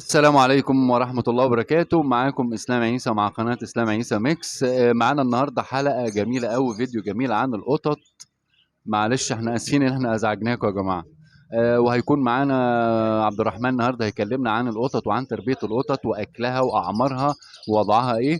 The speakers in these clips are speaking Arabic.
السلام عليكم ورحمة الله وبركاته. معاكم إسلام عيسى مع قناة إسلام عيسى ميكس. معانا النهاردة حلقة جميلة أوي، فيديو جميل عن القطط. معلش احنا آسفين إن احنا أزعجناكم يا جماعة. وهيكون معانا عبد الرحمن النهارده هيكلمنا عن القطط وعن تربية القطط وأكلها وأعمارها ووضعها إيه.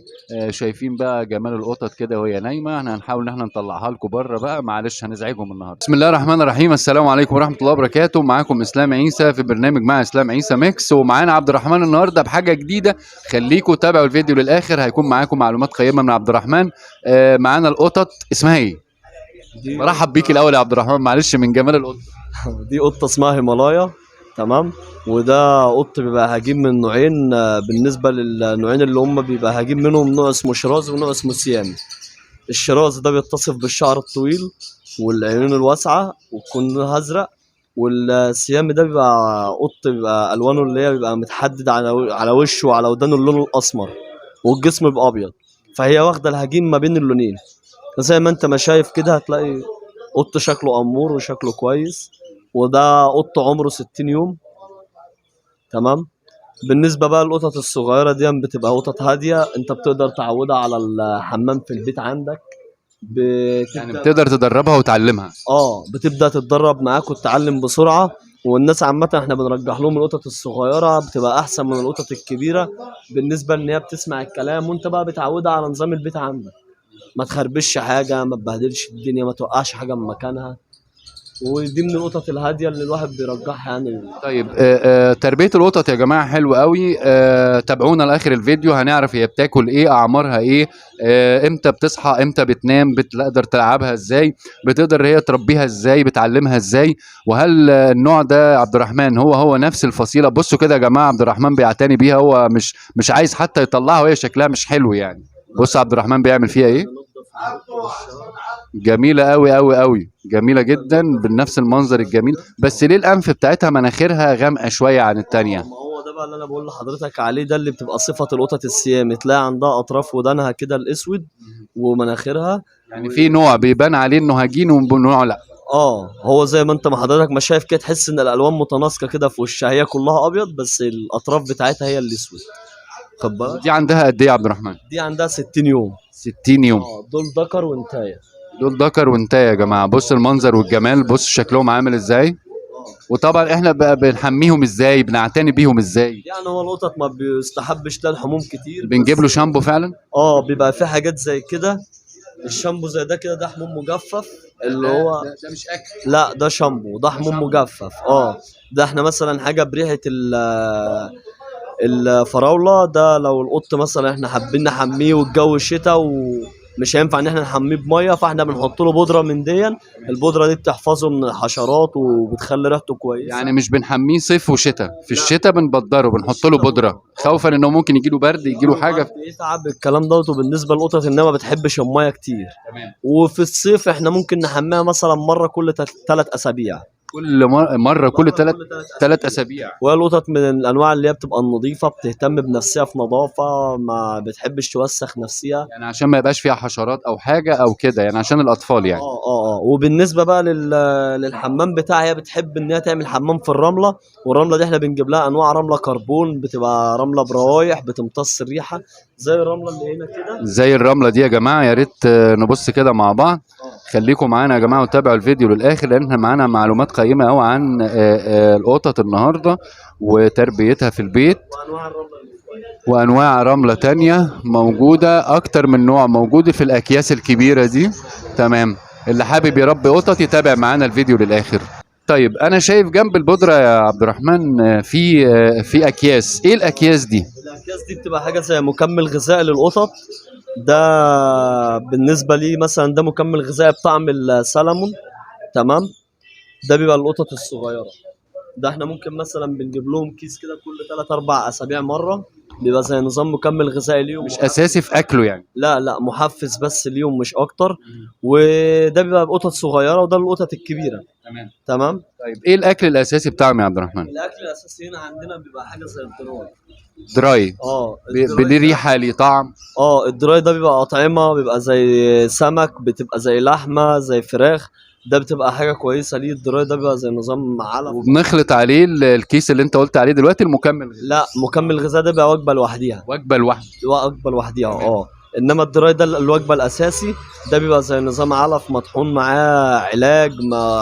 شايفين بقى جمال القطط كده وهي نايمة. احنا هنحاول إن احنا نطلعها لكم بره بقى، معلش هنزعجهم النهارده. بسم الله الرحمن الرحيم. السلام عليكم ورحمة الله وبركاته. معاكم إسلام عيسى في برنامج مع إسلام عيسى ميكس، ومعانا عبد الرحمن النهارده بحاجة جديدة. خليكم تابعوا الفيديو للآخر، هيكون معاكم معلومات قيمة من عبد الرحمن. معانا القطط اسمها إيه؟ دي مرحب بيك الأول يا عبد الرحمن، معلش من جمال القطة. دي قطة اسمها هيمالايا. تمام. وده قط بيبقى هجيب من نوعين، بالنسبة للنوعين اللي هم بيبقى هجيب منهم نوع اسمه شيرازي ونوع اسمه سيامي. الشيرازي ده بيتصف بالشعر الطويل والعيون الواسعة ويكون لونها أزرق، والسيامي ده بيبقى قط بيبقى ألوانه اللي هي بيبقى متحدد على وشه وعلى ودانه اللون الأسمر، والجسم بيبقى أبيض. فهي واخدة الهجين ما بين اللونين. زي ما انت ما شايف كده هتلاقي قط شكله أمور وشكله كويس. وده قط عمره 60 يوم. تمام. بالنسبة بقى للقطط الصغيرة دي بتبقى قطط هادية، انت بتقدر تعودها على الحمام في البيت عندك. يعني بتبدأ بتقدر تدربها وتعلمها. بتبدأ تتدرب معاك وتتعلم بسرعة. والناس عامة احنا بنرجح لهم القطط الصغيرة بتبقى أحسن من القطط الكبيرة، بالنسبة إن هي بتسمع الكلام وأنت بقى بتعودها على نظام البيت عندك. ما تخربش حاجة، ما تبهدلش الدنيا، ما توقعش حاجة من مكانها. ودي من القطط الهاديه اللي الواحد بيرجحها يعني. طيب، تربية القطط يا جماعة حلو قوي. تابعونا لآخر الفيديو، هنعرف هي بتاكل ايه، أعمارها ايه، امتى بتصحى، امتى بتنام، بتقدر تلعبها ازاي، بتقدر هي تربيها ازاي، بتعلمها ازاي. وهل النوع ده عبد الرحمن هو نفس الفصيلة؟ بصوا كده يا جماعة، عبد الرحمن بيعتني بيها، هو مش عايز حتى يطلعها وهي شكلها مش حلو يعني. بص عبد الرحمن بيعمل فيها ايه. جميلة قوي قوي قوي، جميلة جدا بنفس المنظر الجميل. بس ليه الأنف بتاعتها مناخيرها غامقة شوية عن التانية؟ ما هو ده بقى اللي انا بقول لحضرتك عليه، ده اللي بتبقى صفه القطط السيامي، تلاقي عندها اطراف ودانها كده الاسود ومناخيرها. يعني في نوع بيبان عليه انه هجين ونوع لا. هو زي ما انت ما حضرتك ما شايف كده، تحس ان الالوان متناسقه كده في وشها، هي كلها ابيض بس الاطراف بتاعتها هي الاسود. خد بالك. ودي عندها قد ايه يا عبد الرحمن؟ دي عندها 60 يوم. 60 يوم. دول ذكر وانتايه. دول ذكر وانتايه يا جماعة. بص المنظر والجمال، بص شكلهم عامل ازاي. وطبعا احنا بقى بنحميهم ازاي، بنعتني بيهم ازاي. يعني هو القطط ما بيستحبش لها الحموم كتير بنجيب بس. له شامبو فعلا. بيبقى في حاجات زي كده. الشامبو زي ده كده، ده حموم مجفف. اللي هو ده مش اكل. لا، ده شامبو، ده حموم مجفف. ده احنا مثلا حاجه بريحه الفراوله، ده لو القط مثلا احنا حابين نحميه والجو الشتاء ومش هينفع ان احنا نحميه بميه، فاحنا بنحط له بودره من دي. البودره دي بتحفظه من الحشرات وبتخلي ريحته كويسه. يعني مش بنحميه صيف وشتاء، في الشتاء بنبدره بنحط له بودرة خوفا انه ممكن يجي له برد، يجي له حاجة. يتعب الكلام دوت. وبالنسبه للقطط انها ما بتحبش الميه كتير. تمام. وفي الصيف احنا ممكن نحميها مثلا مره كل 3 اسابيع. كل مرة كل ثلاث كل ثلاث اسابيع. اسابيع. وهي القطط من الانواع اللي هي بتبقى النظيفه، بتهتم بنفسها في نظافه، ما بتحبش توسخ نفسها. يعني عشان ما يبقاش فيها حشرات او حاجة او كده، يعني عشان الاطفال يعني. وبالنسبه بقى للحمام بتاعها، هي بتحب ان هي تعمل حمام في الرمله. والرمله دي احنا بنجيب لها انواع رمله كربون، بتبقى رمله بروايح بتمتص الريحه، زي الرمله اللي هنا كده. زي الرملة دي يا جماعة. يا ريت نبص كده مع بعض. خليكم معانا يا جماعة وتابعوا الفيديو للآخر، لأن احنا معانا معلومات قيمة أوي عن القطط النهاردة وتربيتها في البيت. وانواع الرمله اللي وأنواع رملة تانية موجودة، أكتر من نوع موجود في الأكياس الكبيرة دي. تمام. اللي حابب يربي قطط يتابع معانا الفيديو للآخر. طيب أنا شايف جنب البودرة يا عبد الرحمن في أكياس. إيه الأكياس دي؟ الاكياس دي بتبقى حاجه زي مكمل غذائي للقطط. ده بالنسبه لي مثلا ده مكمل غذائي بطعم السلمون. تمام. ده بيبقى القطط الصغيره. ده احنا ممكن مثلا بنجيب لهم كيس كده كل 3 4 اسابيع مره. بيبقى زي نظام مكمل غذائي ليهم، مش أساسي في أكله يعني. لا لا، محفز بس ليهم مش اكتر. وده بيبقى قطط صغيره وده القطط الكبيره. تمام. تمام. طيب إيه الأكل الأساسي بتاعهم يا عبد الرحمن؟ الاكل الاساسي هنا عندنا بيبقى حاجه زي الدراي. دراي. الدراي ليه ده. ريحة، ليه طعم؟ الدراي ده بيبقى اطعمه، بيبقى زي سمك، بتبقى زي لحمه، زي فراخ. ده بتبقى حاجه كويسه ليه. الدراي ده بيبقى زي نظام علف. وبنخلط عليه الكيس اللي انت قلت عليه دلوقتي المكمل غذائي. لا، مكمل غذاء ده بيبقى وجبه لوحديها. وجبه لوحده. وجبه لوحديها انما الدراي ده الوجبه الاساسي. ده بيبقى زي نظام علف مطحون معاه علاج،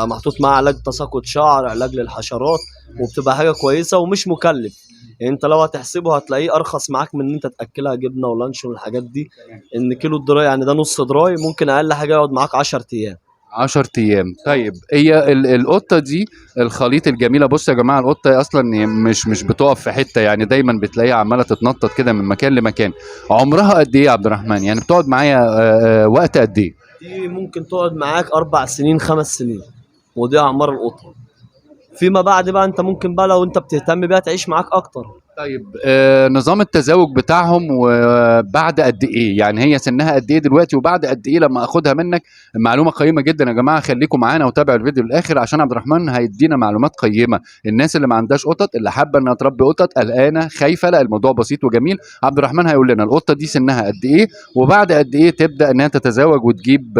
محطوط معاه علاج تساقط شعر، علاج للحشرات. وبتبقى حاجه كويسه ومش مكلف. يعني انت لو هتحسبه هتلاقيه ارخص معاك من ان انت تاكلها جبنه ولانشون والحاجات دي. ان كيلو الدراي يعني ده نص دراي ممكن اقل حاجه يقعد معاك 10 ايام. 10 ايام. طيب هي القطه دي الخليط الجميله. بص يا جماعه، القطه اصلا مش بتقف في حته، يعني دايما بتلاقيها عماله تتنطط كده من مكان لمكان. عمرها قد ايه يا عبد الرحمن؟ يعني بتقعد معايا وقت قد ايه؟ دي ممكن تقعد معاك 4 سنين 5 سنين. ودي اعمار القطه. فيما بعد بقى انت ممكن بقى لو انت بتهتم بيها تعيش معاك اكتر. طيب نظام التزاوج بتاعهم وبعد قد ايه؟ يعني هي سنها قد ايه دلوقتي وبعد قد ايه لما اخدها منك؟ معلومه قيمه جدا يا جماعه، خليكم معانا وتابعوا الفيديو للاخر عشان عبد الرحمن هيدينا معلومات قيمه. الناس اللي ما عندهاش قطط، اللي حابه انها تربي قطط، قلقانه خايفه، لا الموضوع بسيط وجميل. عبد الرحمن هيقول لنا القطه دي سنها قد ايه وبعد قد ايه تبدا انها تتزاوج وتجيب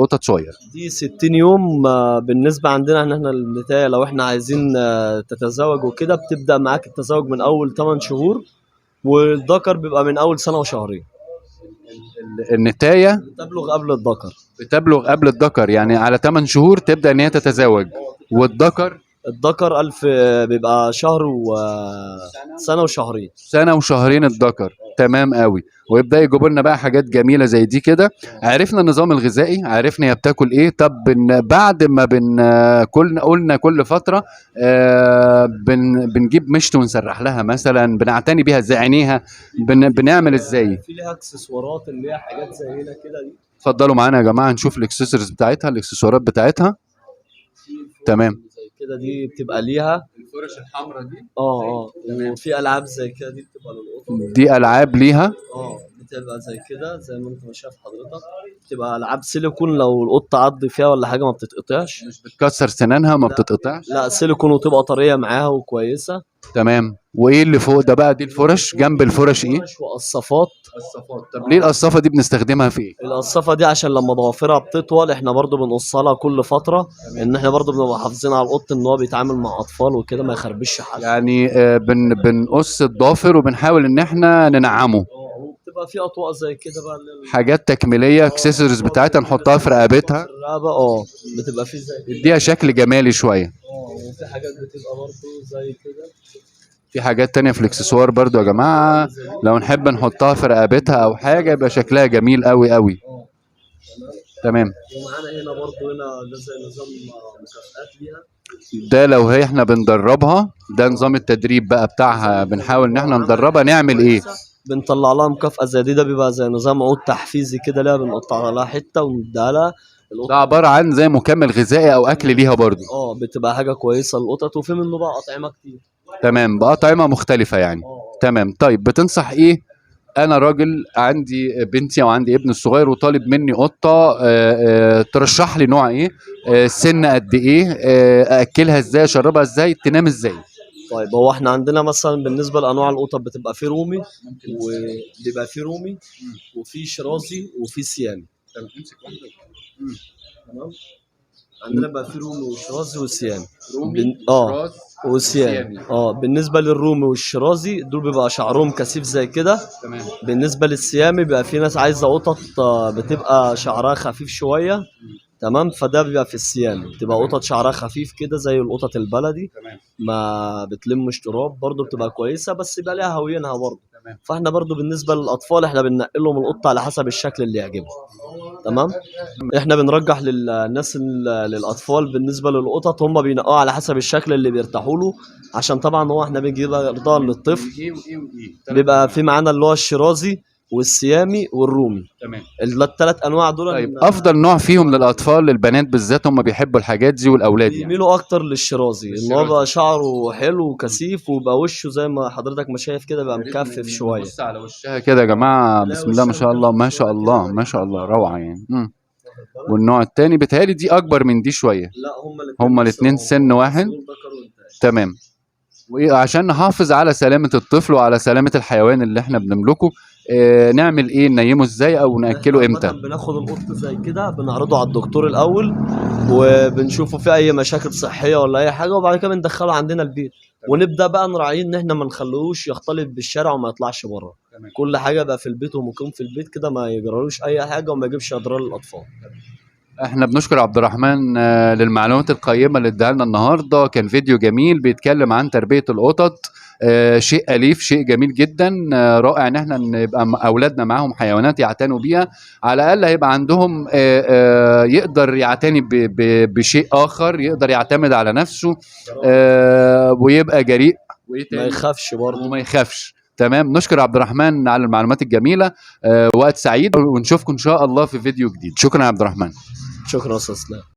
قطط صغير. دي 60 يوم. بالنسبة عندنا احنا النتاية لو احنا عايزين تتزوج وكده بتبدأ معاك التزوج من أول 8 شهور. والذكر بيبقى من أول سنة وشهرين. النتايه بتبلغ قبل الذكر. بتبلغ قبل الذكر، يعني على 8 شهور تبدا ان هي تتزوج. والذكر الذكر بيبقى شهر وسنة وشهرين. سنة وشهرين الذكر. تمام قوي. ويبدأ يجيبوا لنا بقى حاجات جميلة زي دي كده. عرفنا النظام الغذائي، عرفنا هي بتاكل ايه. طب بعد ما قلنا كل فترة بنجيب مشط ونسرح لها مثلا، بنعتني بيها ازاي؟ عينيها بنعمل ازاي؟ في ليها اكسسوارات اللي هي حاجات زي هنا كده دي. اتفضلوا معانا يا جماعة نشوف الاكسسوارز بتاعتها، الاكسسوارات بتاعتها. تمام. زي كده دي بتبقى ليها. الفرش الحمراء دي. وفي العاب زي كده دي بتبقى للقطط. دي ألعاب ليها. بتبقى زي كده زي ما انت ما شايف حضرتك. بتبقى العاب سيليكون لو القطه عض فيها ولا حاجه ما بتتقطعش. مش بتكسر سنانها، ما لا. بتتقطعش. لا، سيليكون وتبقى طريه معاها وكويسه. تمام. وايه اللي فوق ده بقى؟ دي الفرش. جنب الفرش ايه؟ وقصافات. الصفات. طب ليه القصافه دي بنستخدمها في ايه؟ القصافه دي عشان لما ضوافرها بتطول احنا برضو بنقصها لها كل فتره. ان احنا برضو بنبقى حافظين على القط ان هو بيتعامل مع اطفال وكده ما يخربش حد. يعني بنقص الضافر وبنحاول ان احنا ننعمه. وبتبقى في اطواق زي كده بقى حاجات تكميليه، اكسسوارز بتاعتها نحطها في رقبتها. الرقبه بتبقى في زي كده. يديها شكل جمالي شويه. وفي حاجات بتبقى برضو زي كده. في حاجات تانية في الاكسسوار برضو يا جماعه، لو نحب نحطها في رقبتها او حاجه يبقى شكلها جميل قوي قوي. تمام. ومعانا هنا برضو ده زي نظام مكافآت ليها. ده لو هي احنا بندربها، ده نظام التدريب بقى بتاعها، بنحاول ان احنا ندربها نعمل ايه؟ بنطلع لها مكافأة زي دي. ده بيبقى زي نظام عود تحفيزي كده ليها. بنقطع لها حتة ونديها لها. ده عبارة عن زي مكمل غذائي او اكل ليها برضو. بتبقى حاجة كويسة للقطط. وفي منه بقى أطعمة كتير. تمام، بأطعمة مختلفة يعني. تمام. طيب بتنصح ايه؟ انا راجل عندي بنتي او عندي ابن الصغير وطالب مني قطة، ترشح لي نوع ايه؟ سن قد ايه؟ اكلها ازاي؟ اشربها ازاي؟ تنام ازاي؟ طيب هو احنا عندنا مثلا بالنسبة لأنواع القطط بتبقى في رومي. وبيبقى في رومي وفي شرازي وفي سيامي. تمام. عندنا بقى في رومي وشرازي وسيامي. وسيامي. بالنسبة للرومي والشرازي دول بيبقى شعرهم كثيف زي كده. تمام. بالنسبة للسيامي بيبقى في ناس عايزة قطط بتبقى شعرها خفيف شوية. تمام. فده بيبقى في السيامي بتبقى قطط شعرها خفيف كده زي القطط البلدي. تمام. ما بتلمش تراب برضو بتبقى كويسة بس يبقى ليها هوينها برضو. تمام. فاحنا برضو بالنسبة للأطفال احنا بننقل لهم القطة على حسب الشكل اللي يعجبهم. تمام. احنا بنرجح للناس للأطفال بالنسبة للقطط هم بينقوا على حسب الشكل اللي بيرتاحوا له. عشان طبعا هو احنا بنجيب ارضاء للطفل. بيبقى في معانا اللي هو الشرازي والسيامي والرومي. تمام. الثلاث انواع دول. طيب افضل نوع فيهم للاطفال للبنات بالذات، هم بيحبوا الحاجات دي والاولاد يعني. بيميلوا اكتر للشرازي ان هو بقى شعره حلو وكثيف وبقى وشه زي ما حضرتك ما شايف كده بقى مكفف شويه. بص على وشها كده يا جماعه، بسم الله ما شاء الله ما شاء الله ما شاء الله، روعه يعني. والنوع الثاني بيتهيألي دي اكبر من دي شويه. لا هما الاثنين سن واحد. تمام. وعشان نحافظ على سلامة الطفل وعلى سلامة الحيوان اللي احنا بنملكه، نعمل ايه؟ ننيمه ازاي او ناكله احنا امتى؟ عامة بناخد القط زي كده بنعرضه على الدكتور الاول، وبنشوفه في اي مشاكل صحيه ولا اي حاجه، وبعد كده بندخله عندنا البيت، ونبدا بقى نراعيه ان احنا ما نخلوش يختلط بالشارع وما يطلعش بره. كل حاجه بقى في البيت ومقيم في البيت كده، ما يجرالوش اي حاجه وما يجيبش اضرار للاطفال. احنا بنشكر عبد الرحمن للمعلومات القيمة اللي اداها لنا النهاردة. كان فيديو جميل بيتكلم عن تربية القطط. شيء أليف، شيء جميل جدا. رائع ان احنا نبقى اولادنا معاهم حيوانات يعتنوا بيها. على الاقل هيبقى عندهم يقدر يعتني بشيء اخر، يقدر يعتمد على نفسه ويبقى جريء وايه ما تاني؟ يخافش برضه. وما يخافش. تمام. نشكر عبد الرحمن على المعلومات الجميلة. وقت سعيد، ونشوفكم ان شاء الله في فيديو جديد. شكرا يا عبد الرحمن. شكرا يا استاذ اسلام.